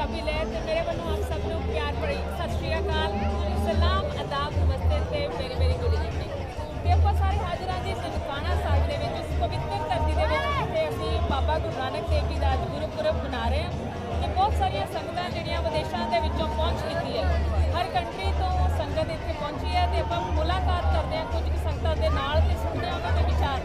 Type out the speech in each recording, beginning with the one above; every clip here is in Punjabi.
पंजाबी लहर ते मेरे वालों आप सब नूं प्यार भरी सत श्री अकाल, सलाम, आदाब, नमस्ते ते मेरी मेरी गुड इवनिंग। ते आपां सारे हाज़र हां जी ननकाना साहिब दे विच, इस पवित्र धरती दे विच जिथे असीं बाबा गुरु नानक देव जी दा गुरपुरब मना रहे हैं ते बहुत सारियां संगतां जिहड़ियां विदेशां दे विचों पहुंच कीती है, हर कंट्री तो संगत इत्थे पहुंची है ते आपां मुलाकात करदे हां कुछ संगतां दे नाल ते सुणदे हां उन्हां दे विचार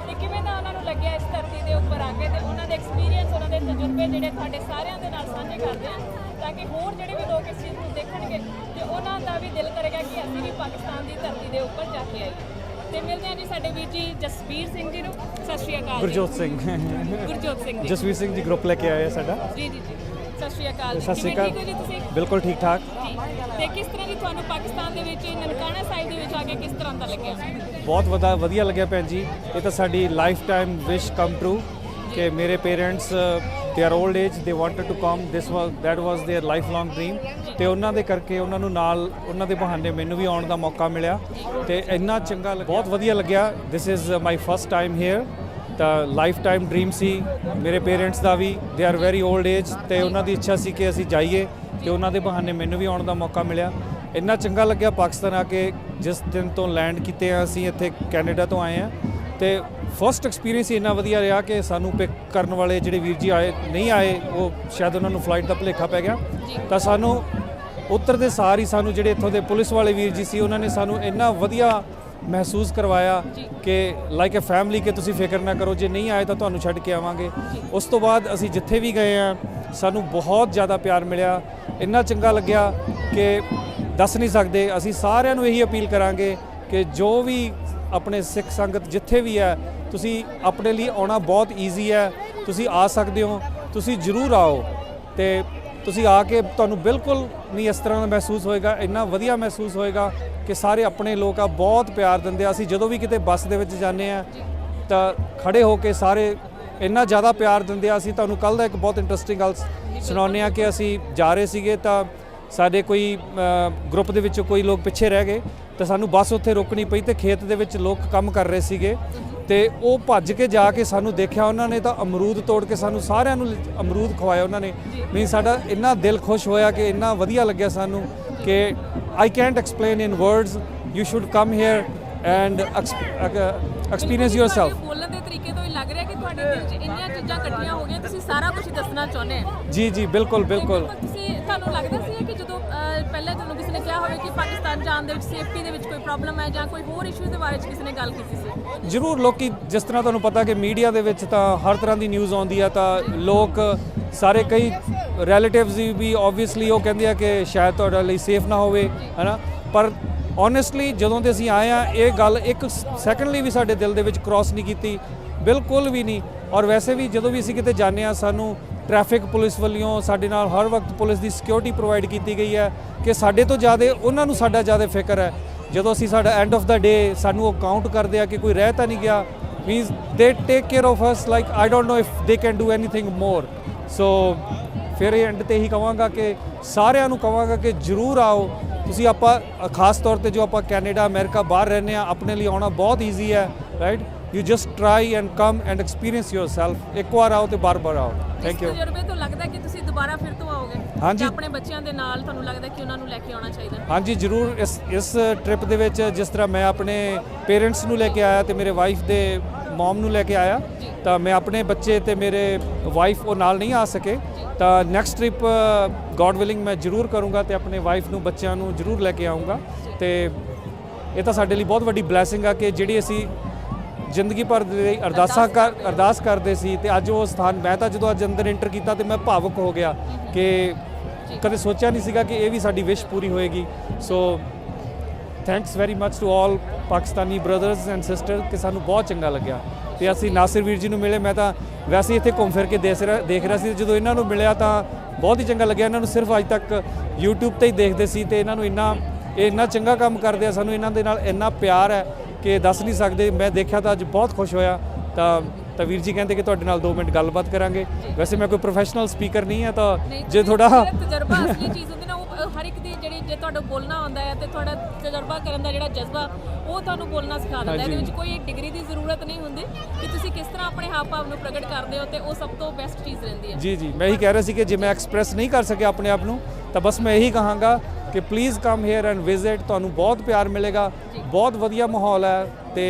ते किवें दा उन्हां नूं लग्गिआ इस धरती दे ਉੱਪਰ आ के ते उन्हां दे एक्सपीरियंस उन्हां दे तजुर्बे जिहड़े तुहाडे सारिਆਂ ਦੇ ਨਾਲ ਸਾਂਝੇ ਕਰਦੇ ਹਾਂ ਤਾਂ ਕਿ ਹੋਰ ਜਿਹੜੇ ਵੀ ਲੋਕ ਇਸ ਚੀਜ਼ ਨੂੰ ਦੇਖਣਗੇ ਤੇ ਉਹਨਾਂ ਦਾ ਵੀ ਦਿਲ ਕਰੇਗਾ ਕਿ ਅਸੀਂ ਵੀ ਪਾਕਿਸਤਾਨ ਦੀ ਧਰਤੀ ਦੇ ਉੱਪਰ ਜਾ ਕੇ ਆਈਏ। ਤੇ ਮਿਲਦੇ ਹਾਂ ਜੀ ਸਾਡੇ ਵੀਰ ਜੀ ਜਸਵੀਰ ਸਿੰਘ ਜੀ ਨੂੰ। ਸਤਿ ਸ਼੍ਰੀ ਅਕਾਲ। ਗੁਰਜੋਤ ਸਿੰਘ ਜੀ ਜਸਵੀਰ ਸਿੰਘ ਜੀ ਗਰੁੱਪ ਲੈ ਕੇ ਆਏ ਆ ਸਾਡਾ। ਜੀ ਸਤਿ ਸ਼੍ਰੀ ਅਕਾਲ। ਸਤਿ ਸ਼੍ਰੀ ਅਕਾਲ। ਠੀਕ ਹੋ ਜੀ ਤੁਸੀਂ? ਬਿਲਕੁਲ ਠੀਕ ਠਾਕ। ਤੇ ਕਿਸ ਤਰ੍ਹਾਂ ਦੀ ਤੁਹਾਨੂੰ ਪਾਕਿਸਤਾਨ ਦੇ ਵਿੱਚ ਨਨਕਾਣਾ ਸਾਹਿਬ ਦੇ ਵਿੱਚ ਆ ਕੇ ਕਿਸ ਤਰ੍ਹਾਂ ਦਾ ਲੱਗਿਆ? ਬਹੁਤ ਵਧੀਆ ਲੱਗਿਆ ਭੈਣ ਜੀ। ਇਹ ਤਾਂ ਸਾਡੀ life time wish come true ਕਿ ਮੇਰੇ ਪੇਰੈਂਟਸ ਦੇ ਆਰ 올ਡ ਏਜ ਦੇ wanted to come, that was their life long dream ਤੇ ਉਹਨਾਂ ਦੇ ਕਰਕੇ ਉਹਨਾਂ ਨੂੰ ਨਾਲ ਉਹਨਾਂ ਦੇ ਬਹਾਨੇ ਮੈਨੂੰ ਵੀ ਆਉਣ ਦਾ ਮੌਕਾ ਮਿਲਿਆ ਤੇ ਇੰਨਾ ਚੰਗਾ ਬਹੁਤ ਵਧੀਆ ਲੱਗਿਆ। This is my first time here ਤਾਂ ਲਾਈਫ ਟਾਈਮ ਡ੍ਰੀਮ ਸੀ ਮੇਰੇ parents the we, they are very old age ਤੇ ਉਹਨਾਂ ਦੀ ਇੱਛਾ ਸੀ ਕਿ ਅਸੀਂ ਜਾਈਏ ਤੇ ਉਹਨਾਂ ਦੇ ਬਹਾਨੇ ਮੈਨੂੰ ਵੀ ਆਉਣ ਦਾ ਮੌਕਾ ਮਿਲਿਆ। ਇੰਨਾ ਚੰਗਾ ਲੱਗਿਆ ਪਾਕਿਸਤਾਨ ਆ ਕੇ। ਜਿਸ ਦਿਨ ਤੋਂ ਲੈਂਡ ਕੀਤੇ ਆ ਅਸੀਂ ਇੱਥੇ ਕੈਨੇਡਾ ਤੋਂ ਆਏ ਆ ਤੇ ਫਸਟ ਐਕਸਪੀਰੀਅੰਸ ਹੀ ਇੰਨਾ ਵਧੀਆ ਰਿਹਾ ਕਿ ਸਾਨੂੰ ਪਿਕ ਕਰਨ ਵਾਲੇ ਜਿਹੜੇ ਵੀਰ ਜੀ ਨਹੀਂ ਆਏ, ਉਹ ਸ਼ਾਇਦ ਉਹਨਾਂ ਨੂੰ ਫਲਾਈਟ ਦਾ ਭੁਲੇਖਾ ਪੈ ਗਿਆ ਤਾਂ ਸਾਨੂੰ ਉਤਰਦੇ ਸਾਰ ਹੀ ਸਾਨੂੰ ਜਿਹੜੇ ਇੱਥੋਂ ਦੇ ਪੁਲਿਸ ਵਾਲੇ ਵੀਰ ਜੀ ਸੀ ਉਹਨਾਂ ਨੇ ਸਾਨੂੰ ਇੰਨਾ ਵਧੀਆ ਮਹਿਸੂਸ ਕਰਵਾਇਆ ਕਿ ਲਾਈਕ ਅ ਫੈਮਿਲੀ ਕਿ ਤੁਸੀਂ ਫਿਕਰ ਨਾ ਕਰੋ, ਜੇ ਨਹੀਂ ਆਏ ਤਾਂ ਤੁਹਾਨੂੰ ਛੱਡ ਕੇ ਆਵਾਂਗੇ। ਉਸ ਤੋਂ ਬਾਅਦ ਅਸੀਂ ਜਿੱਥੇ ਵੀ ਗਏ ਆ ਸਾਨੂੰ ਬਹੁਤ ਜ਼ਿਆਦਾ ਪਿਆਰ ਮਿਲਿਆ, ਇੰਨਾ ਚੰਗਾ ਲੱਗਿਆ ਕਿ ਦੱਸ ਨਹੀਂ ਸਕਦੇ। ਅਸੀਂ ਸਾਰਿਆਂ ਨੂੰ ਇਹੀ ਅਪੀਲ ਕਰਾਂਗੇ ਕਿ ਜੋ ਵੀ ਆਪਣੇ ਸਿੱਖ ਸੰਗਤ ਜਿੱਥੇ ਵੀ ਹੈ ਤੁਸੀਂ ਆਪਣੇ ਲਈ ਆਉਣਾ ਬਹੁਤ ਈਜ਼ੀ ਹੈ, ਤੁਸੀਂ ਆ ਸਕਦੇ ਹੋ, ਤੁਸੀਂ ਜ਼ਰੂਰ ਆਓ ਤੇ ਤੁਸੀਂ ਆ ਕੇ ਤੁਹਾਨੂੰ ਬਿਲਕੁਲ ਨਹੀਂ ਇਸ ਤਰ੍ਹਾਂ ਦਾ ਮਹਿਸੂਸ ਹੋਏਗਾ, ਇੰਨਾ ਵਧੀਆ ਮਹਿਸੂਸ ਹੋਏਗਾ ਕਿ ਸਾਰੇ ਆਪਣੇ ਲੋਕ ਆ ਬਹੁਤ ਪਿਆਰ ਦਿੰਦੇ ਆ। ਅਸੀਂ ਜਦੋਂ ਵੀ ਕਿਤੇ ਬੱਸ ਦੇ ਵਿੱਚ ਜਾਂਦੇ ਆ ਤਾਂ ਖੜੇ ਹੋ ਕੇ ਸਾਰੇ ਇੰਨਾ ਜ਼ਿਆਦਾ ਪਿਆਰ ਦਿੰਦੇ ਆ। ਅਸੀਂ ਤੁਹਾਨੂੰ ਕੱਲ੍ਹ ਦਾ ਇੱਕ ਬਹੁਤ ਇੰਟਰਸਟਿੰਗ ਗੱਲ ਸੁਣਾਉਂਦੇ ਆ ਕਿ ਅਸੀਂ ਜਾ ਰਹੇ ਸੀਗੇ ਤਾਂ ਸਾਡੇ ਕੋਈ ਗਰੁੱਪ ਦੇ ਵਿੱਚੋਂ ਕੋਈ ਲੋਕ ਪਿੱਛੇ ਰਹਿ ਗਏ ਤਾਂ ਸਾਨੂੰ ਬੱਸ ਉੱਥੇ ਰੋਕਣੀ ਪਈ ਤੇ ਖੇਤ ਦੇ ਵਿੱਚ ਲੋਕ ਕੰਮ ਕਰ ਰਹੇ ਸੀਗੇ ਤੇ ਉਹ ਭੱਜ ਕੇ ਜਾ ਕੇ ਸਾਨੂੰ ਦੇਖਿਆ ਉਹਨਾਂ ਨੇ ਤਾਂ ਅਮਰੂਦ ਤੋੜ ਕੇ ਸਾਨੂੰ ਸਾਰਿਆਂ ਨੂੰ ਅਮਰੂਦ ਖਵਾਇਆ ਉਹਨਾਂ ਨੇ। ਮੀਨ ਸਾਡਾ ਇੰਨਾ ਦਿਲ ਖੁਸ਼ ਹੋਇਆ ਕਿ ਇੰਨਾ ਵਧੀਆ ਲੱਗਿਆ ਸਾਨੂੰ ਕਿ I can't explain in words. You should come here and experience yourself. ਬੋਲਣ ਦੇ ਤਰੀਕੇ ਤੋਂ ਹੀ ਲੱਗ ਰਿਹਾ ਕਿ ਤੁਹਾਡੇ ਦਿਲ 'ਚ ਇੰਨੀਆਂ ਚੀਜ਼ਾਂ ਇਕੱਠੀਆਂ ਹੋ ਗਈਆਂ, ਤੁਸੀਂ ਸਾਰਾ ਕੁਝ ਦੱਸਣਾ ਚਾਹੁੰਦੇ ਹੋ। ਜੀ ਬਿਲਕੁਲ। ਤੁਹਾਨੂੰ ਲੱਗਦਾ ਸੀ ਕਿ ਜਦੋਂ ਪਹਿਲਾਂ ਜਦੋਂ ਕਿਸੇ ਨੇ ਕਿਹਾ ਹੋਵੇ ਕਿ ਪਾਕਿਸਤਾਨ ਜਾਣ ਦੇ ਵਿੱਚ ਸੇਫਟੀ ਦੇ ਵਿੱਚ ਕੋਈ ਪ੍ਰੋਬਲਮ ਹੈ ਜਾਂ ਕੋਈ ਹੋਰ ਇਸ਼ੂ ਦੇ ਬਾਰੇ 'ਚ ਕਿਸੇ ਨੇ ਗੱਲ ਕੀਤੀ ਸੀ? ਜ਼ਰੂਰ। ਲੋਕੀ ਜਿਸ ਤਰ੍ਹਾਂ ਤੁਹਾਨੂੰ ਪਤਾ ਕਿ ਮੀਡੀਆ ਦੇ ਵਿੱਚ ਤਾਂ ਹਰ ਤਰ੍ਹਾਂ ਦੀ ਨਿਊਜ਼ ਆਉਂਦੀ ਆ ਤਾਂ ਲੋਕ ਸਾਰੇ ਕਈ ਰਿਲੇਟਿਵਸ ਵੀ ਓਬਵੀਅਸਲੀ ਉਹ ਕਹਿੰਦੇ ਆ ਕਿ ਸ਼ਾਇਦ ਤੁਹਾਡੇ ਲਈ ਸੇਫ ਨਾ ਹੋਵੇ, ਹੈ ਨਾ। ਪਰ ਓਨੈਸਟਲੀ ਜਦੋਂ ਦੇ ਅਸੀਂ ਆਏ ਆ ਇਹ ਗੱਲ ਇੱਕ ਸੈਕਿੰਡ ਲਈ ਵੀ ਸਾਡੇ ਦਿਲ ਦੇ ਵਿੱਚ ਕ੍ਰਾਸ ਨਹੀਂ ਕੀਤੀ, ਬਿਲਕੁਲ ਵੀ ਨਹੀਂ। ਔਰ ਵੈਸੇ ਵੀ ਜਦੋਂ ਵੀ ਅਸੀਂ ਕਿਤੇ ਜਾਂਦੇ ਆ ਸਾਨੂੰ ਟ੍ਰੈਫਿਕ ਪੁਲਿਸ ਵੱਲੋਂ ਸਾਡੇ ਨਾਲ ਹਰ ਵਕਤ ਪੁਲਿਸ ਦੀ ਸਿਕਿਉਰਿਟੀ ਪ੍ਰੋਵਾਈਡ ਕੀਤੀ ਗਈ ਹੈ ਕਿ ਸਾਡੇ ਤੋਂ ਜ਼ਿਆਦਾ ਉਹਨਾਂ ਨੂੰ ਸਾਡਾ ਜ਼ਿਆਦਾ ਫਿਕਰ ਹੈ। ਜਦੋਂ ਅਸੀਂ ਸਾਡਾ ਐਂਡ ਆਫ ਦਾ ਡੇ ਸਾਨੂੰ ਉਹ ਕਾਊਂਟ ਕਰਦੇ ਆ ਕਿ ਕੋਈ ਰਹਿ ਤਾਂ ਨਹੀਂ ਗਿਆ, means they take care of us like I don't know if they can do anything more. So ਫਿਰ ਐਂਡ 'ਤੇ ਇਹੀ ਕਹਾਂਗਾ ਕਿ ਸਾਰਿਆਂ ਨੂੰ ਕਹਾਂਗਾ ਕਿ ਜ਼ਰੂਰ ਆਓ ਤੁਸੀਂ। ਆਪਾਂ ਖਾਸ ਤੌਰ 'ਤੇ ਜੋ ਆਪਾਂ ਕੈਨੇਡਾ ਅਮਰੀਕਾ ਬਾਹਰ ਰਹਿੰਦੇ ਆ ਆਪਣੇ ਲਈ ਆਉਣਾ ਬਹੁਤ ਈਜ਼ੀ ਹੈ, right. You just try and come and experience yourself. ਇੱਕ ਵਾਰ ਆਓ ਤੇ ਬਾਰ-ਬਾਰ ਆਓ। Thank you. ਤਜਰਬੇ ਤੋਂ ਲੱਗਦਾ ਕਿ ਤੁਸੀਂ ਦੁਬਾਰਾ ਫਿਰ ਤੋਂ ਆਓਗੇ? ਹਾਂਜੀ। ਆਪਣੇ ਬੱਚਿਆਂ ਦੇ ਨਾਲ ਤੁਹਾਨੂੰ ਲੱਗਦਾ ਕਿ ਉਹਨਾਂ ਨੂੰ ਲੈ ਕੇ ਆਉਣਾ ਚਾਹੀਦਾ? ਹਾਂਜੀ ਜ਼ਰੂਰ। ਇਸ ਟ੍ਰਿਪ ਦੇ ਵਿੱਚ ਜਿਸ ਤਰ੍ਹਾਂ ਮੈਂ ਆਪਣੇ ਪੇਰੈਂਟਸ ਨੂੰ ਲੈ ਕੇ ਆਇਆ ਤੇ ਮੇਰੇ ਵਾਈਫ ਦੇ ਮਮ ਨੂੰ ਲੈ ਕੇ ਆਇਆ ਤਾਂ ਮੈਂ ਆਪਣੇ ਬੱਚੇ ਤੇ ਮੇਰੇ ਵਾਈਫ ਉਹ ਨਾਲ ਨਹੀਂ ਆ ਸਕੇ ਤਾਂ ਨੈਕਸਟ ਟ੍ਰਿਪ ਗੋਡ ਵਿਲਿੰਗ ਮੈਂ ਜ਼ਰੂਰ ਕਰੂੰਗਾ ਤੇ ਆਪਣੇ ਵਾਈਫ ਨੂੰ ਬੱਚਿਆਂ ਨੂੰ ਜ਼ਰੂਰ ਲੈ ਕੇ ਆਊਂਗਾ। ਤੇ ਇਹ ਤਾਂ ਸਾਡੇ ਲਈ ਬਹੁਤ ਵੱਡੀ ਬਲੈਸਿੰਗ ਆ ਕਿ ਜਿਹੜੀ ਅਸੀਂ ਜ਼ਿੰਦਗੀ ਭਰ ਦੇ ਅਰਦਾਸ ਕਰਦੇ ਸੀ ਤੇ ਅੱਜ ਉਹ ਸਥਾਨ ਮੈਂ ਤਾਂ ਜਦੋਂ ਅੱਜ ਅੰਦਰ ਐਂਟਰ ਕੀਤਾ ਤੇ ਮੈਂ ਭਾਵੁਕ ਹੋ ਗਿਆ ਕਿ ਕਦੇ ਸੋਚਿਆ ਨਹੀਂ ਸੀਗਾ ਕਿ ਇਹ ਵੀ ਸਾਡੀ ਵਿਸ਼ ਪੂਰੀ ਹੋਏਗੀ। So thanks very much to all Pakistani brothers and sister ਕਿ ਸਾਨੂੰ ਬਹੁਤ ਚੰਗਾ ਲੱਗਿਆ ਤੇ ਅਸੀਂ ਨਾਸਿਰ ਵੀਰ ਜੀ ਨੂੰ ਮਿਲੇ। ਮੈਂ ਤਾਂ ਵੈਸੇ ਇੱਥੇ ਘੁੰਮ ਫਿਰ ਕੇ ਦੇਖ ਰਿਹਾ ਸੀ, ਜਦੋਂ ਇਹਨਾਂ ਨੂੰ ਮਿਲਿਆ ਤਾਂ ਬਹੁਤ ਹੀ ਚੰਗਾ ਲੱਗਿਆ। ਇਹਨਾਂ ਨੂੰ ਸਿਰਫ ਅੱਜ ਤੱਕ YouTube ਤੇ ਹੀ ਦੇਖਦੇ ਸੀ ਤੇ ਇਹਨਾਂ ਨੂੰ ਇੰਨਾ ਚੰਗਾ ਕੰਮ ਕਰਦੇ ਆ, ਸਾਨੂੰ ਇਹਨਾਂ ਦੇ ਨਾਲ ਇੰਨਾ ਪਿਆਰ ਹੈ ਕਿ ਦੱਸ ਨਹੀਂ ਸਕਦੇ। ਮੈਂ ਦੇਖਿਆ ਤਾਂ ਅੱਜ ਬਹੁਤ ਖੁਸ਼ ਹੋਇਆ ਤਾਂ ਵੀਰ ਜੀ ਕਹਿੰਦੇ ਕਿ ਤੁਹਾਡੇ ਨਾਲ 2 ਮਿੰਟ ਗੱਲਬਾਤ ਕਰਾਂਗੇ। ਵੈਸੇ ਮੈਂ ਕੋਈ ਪ੍ਰੋਫੈਸ਼ਨਲ ਸਪੀਕਰ ਨਹੀਂ ਹੈ ਤਾਂ ਜੇ ਥੋੜਾ ਤਜਰਬਾ ਅਸਲੀ ਚੀਜ਼ ਹੁੰਦੀ ਨਾ ਉਹ ਹਰ ਇੱਕ ਦੀ ਜਿਹੜੀ ਜੇ ਤੁਹਾਨੂੰ ਬੋਲਣਾ ਆਉਂਦਾ ਹੈ ਤੇ ਤੁਹਾਡਾ ਤਜਰਬਾ ਕਰਨ ਦਾ ਜਿਹੜਾ ਜਜ਼ਬਾ ਉਹ ਤੁਹਾਨੂੰ ਬੋਲਣਾ ਸਿਖਾ ਦਿੰਦਾ ਹੈ। ਇਹਦੇ ਵਿੱਚ ਕੋਈ ਡਿਗਰੀ ਦੀ ਜ਼ਰੂਰਤ ਨਹੀਂ ਹੁੰਦੀ ਕਿ ਤੁਸੀਂ ਕਿਸ ਤਰ੍ਹਾਂ ਆਪਣੇ ਹਾਵ ਭਾਵ ਨੂੰ ਪ੍ਰਗਟ ਕਰਦੇ ਹੋ, ਤੇ ਉਹ ਸਭ ਤੋਂ ਬੈਸਟ ਚੀਜ਼ ਰਹਿੰਦੀ ਹੈ। ਜੀ ਜੀ, ਮੈਂ ਇਹੀ ਕਹਿ ਰਿਹਾ ਸੀ ਕਿ ਜੇ ਮੈਂ ਐਕਸਪ੍ਰੈਸ ਨਹੀਂ ਕਰ ਸਕਿਆ ਆਪਣੇ ਆਪ ਨੂੰ ਤਾਂ ਬਸ ਮੈਂ ਇਹੀ ਕਹਾਂਗਾ ਕਿ please come here and visit, ਤੁਹਾਨੂੰ ਬਹੁਤ ਪਿਆਰ ਮਿਲੇਗਾ, ਬਹੁਤ ਵਧੀਆ ਮਾਹੌਲ ਹੈ ਤੇ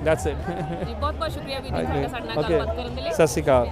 ਦੈਟਸ ਇਟ। ਜੀ ਬਹੁਤ ਬਹੁਤ ਸ਼ੁਕਰੀਆ ਵੀਰ ਜੀ ਤੁਹਾਡਾ ਸਾਡੇ ਨਾਲ ਗੱਲਬਾਤ ਕਰਨ ਦੇ ਲਈ। ਸਤਿ ਸ਼੍ਰੀ ਅਕਾਲ।